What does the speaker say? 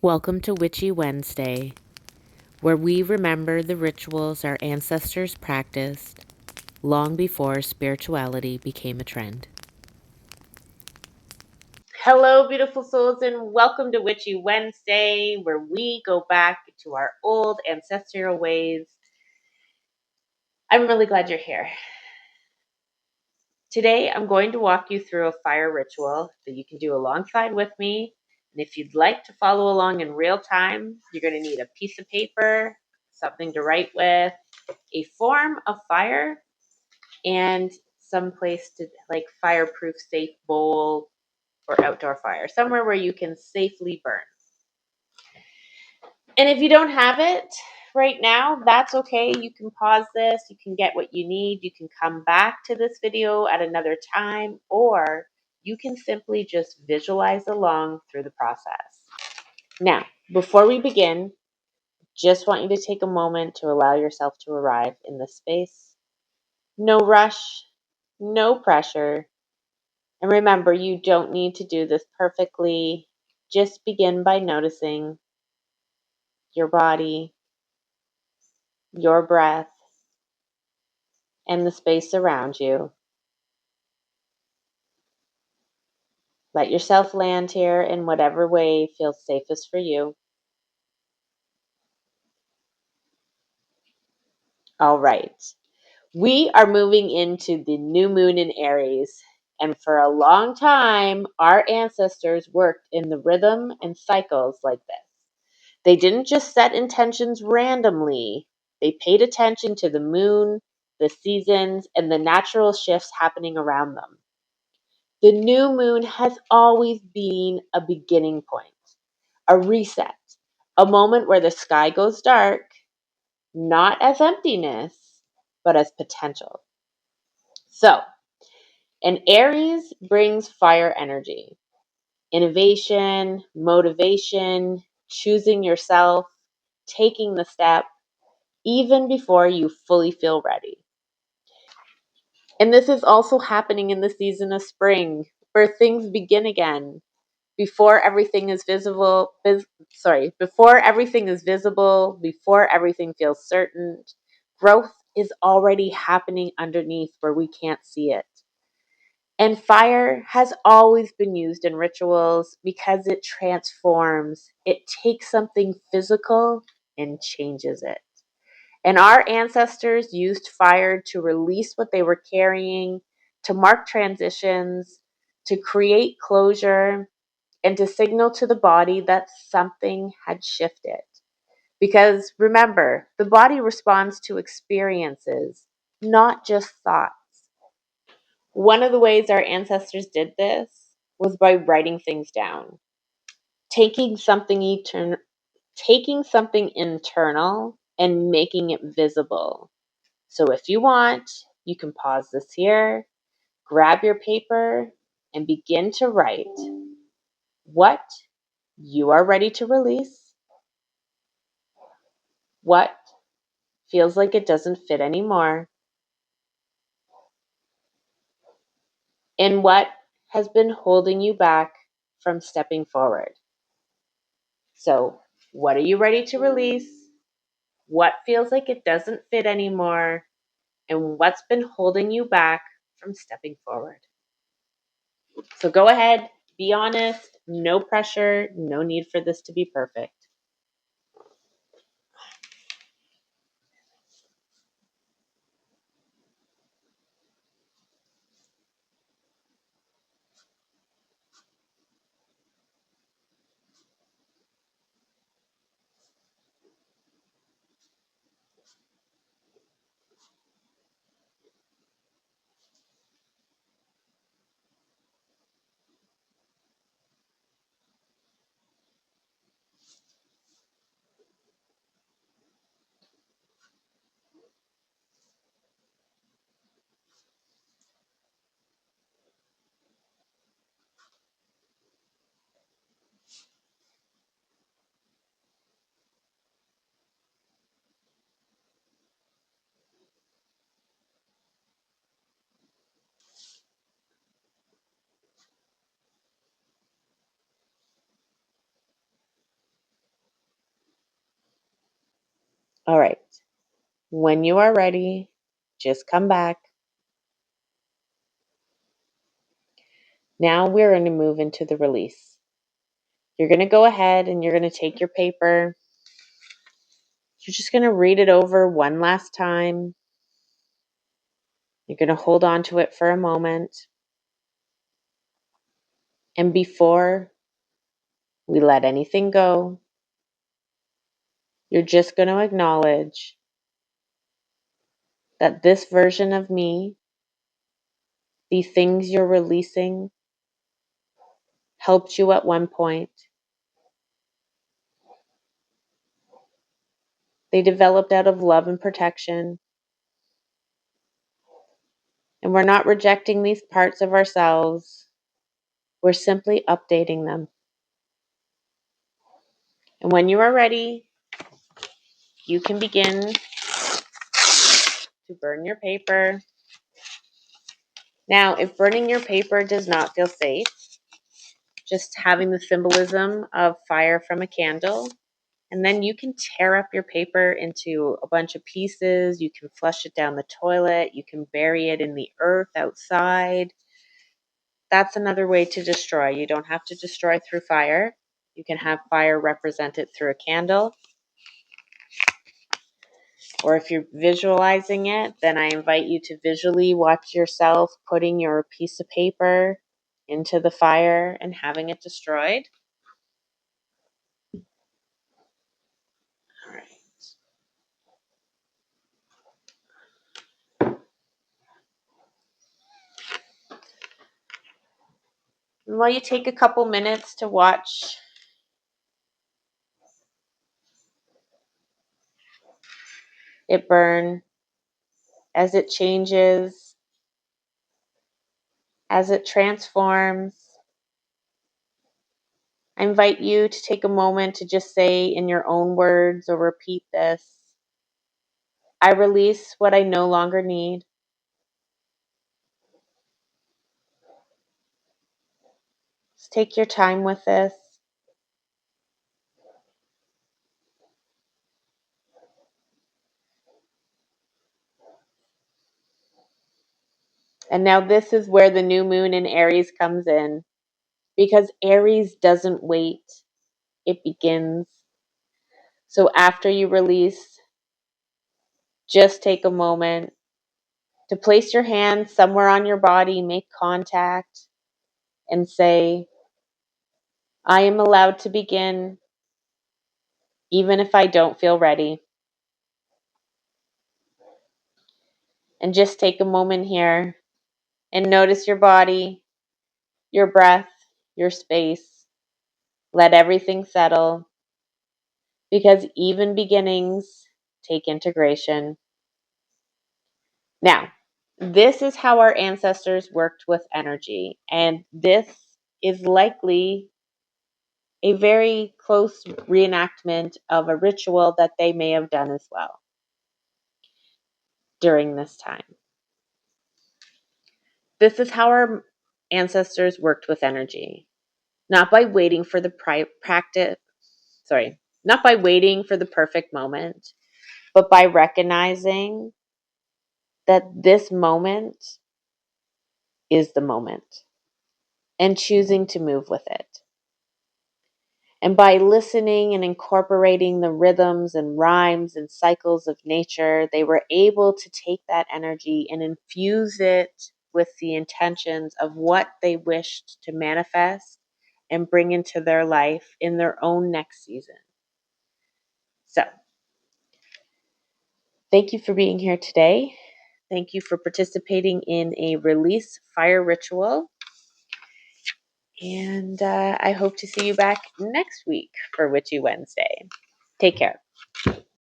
Welcome to Witchy Wednesday, where we remember the rituals our ancestors practiced long before spirituality became a trend. Hello, beautiful souls, and welcome to Witchy Wednesday, where we go back to our old ancestral ways. I'm really glad you're here. Today, I'm going to walk you through a fire ritual that you can do alongside with me. And if you'd like to follow along in real time, you're going to need a piece of paper, something to write with, a form of fire, and some place to fireproof safe bowl or outdoor fire, somewhere where you can safely burn. And if you don't have it right now, that's okay. You can pause this, you can get what you need, you can come back to this video at another time, or you can simply just visualize along through the process. Now, before we begin, just want you to take a moment to allow yourself to arrive in this space. No rush, no pressure. And remember, you don't need to do this perfectly. Just begin by noticing your body, your breath, and the space around you. Let yourself land here in whatever way feels safest for you. All right. We are moving into the new moon in Aries. And for a long time, our ancestors worked in the rhythm and cycles like this. They didn't just set intentions randomly. They paid attention to the moon, the seasons, and the natural shifts happening around them. The new moon has always been a beginning point, a reset, a moment where the sky goes dark, not as emptiness, but as potential. So, an Aries brings fire energy, innovation, motivation, choosing yourself, taking the step, even before you fully feel ready. And this is also happening in the season of spring, where things begin again. Before everything is visible, before everything is visible, before everything feels certain, growth is already happening underneath where we can't see it. And fire has always been used in rituals because it transforms. It takes something physical and changes it. And our ancestors used fire to release what they were carrying, to mark transitions, to create closure, and to signal to the body that something had shifted. Because remember, the body responds to experiences, not just thoughts. One of the ways our ancestors did this was by writing things down, taking something internal and making it visible. So if you want, you can pause this here, grab your paper, and begin to write what you are ready to release, what feels like it doesn't fit anymore, and what has been holding you back from stepping forward. So, what are you ready to release? What feels like it doesn't fit anymore? And what's been holding you back from stepping forward? So, go ahead, be honest, no pressure, no need for this to be perfect. All right. When you are ready, just come back. Now we're going to move into the release. You're going to go ahead and you're going to take your paper. You're just going to read it over one last time. You're going to hold on to it for a moment. And before we let anything go, you're just going to acknowledge that this version of me, the things you're releasing, helped you at one point. They developed out of love and protection. And we're not rejecting these parts of ourselves. We're simply updating them. And when you are ready, you can begin to burn your paper. Now, if burning your paper does not feel safe, just having the symbolism of fire from a candle, and then you can tear up your paper into a bunch of pieces. You can flush it down the toilet. You can bury it in the earth outside. That's another way to destroy. You don't have to destroy through fire. You can have fire represented through a candle. Or if you're visualizing it, then I invite you to visually watch yourself putting your piece of paper into the fire and having it destroyed. All right. And while you take a couple minutes to watch it burn, as it changes, as it transforms, I invite you to take a moment to just say in your own words or repeat this: I release what I no longer need. Just take your time with this. And now this is where the new moon in Aries comes in, because Aries doesn't wait, it begins. So after you release, just take a moment to place your hand somewhere on your body, make contact, and say, I am allowed to begin, even if I don't feel ready. And just take a moment here and notice your body, your breath, your space. Let everything settle, because even beginnings take integration. Now, this is how our ancestors worked with energy, and this is likely a very close reenactment of a ritual that they may have done as well during this time. This is how our ancestors worked with energy, not by waiting for the not by waiting for the perfect moment, but by recognizing that this moment is the moment and choosing to move with it. And by listening and incorporating the rhythms and rhymes and cycles of nature, they were able to take that energy and infuse it with the intentions of what they wished to manifest and bring into their life in their own next season. So, thank you for being here today. Thank you for participating in a release fire ritual. And I hope to see you back next week for Witchy Wednesday. Take care.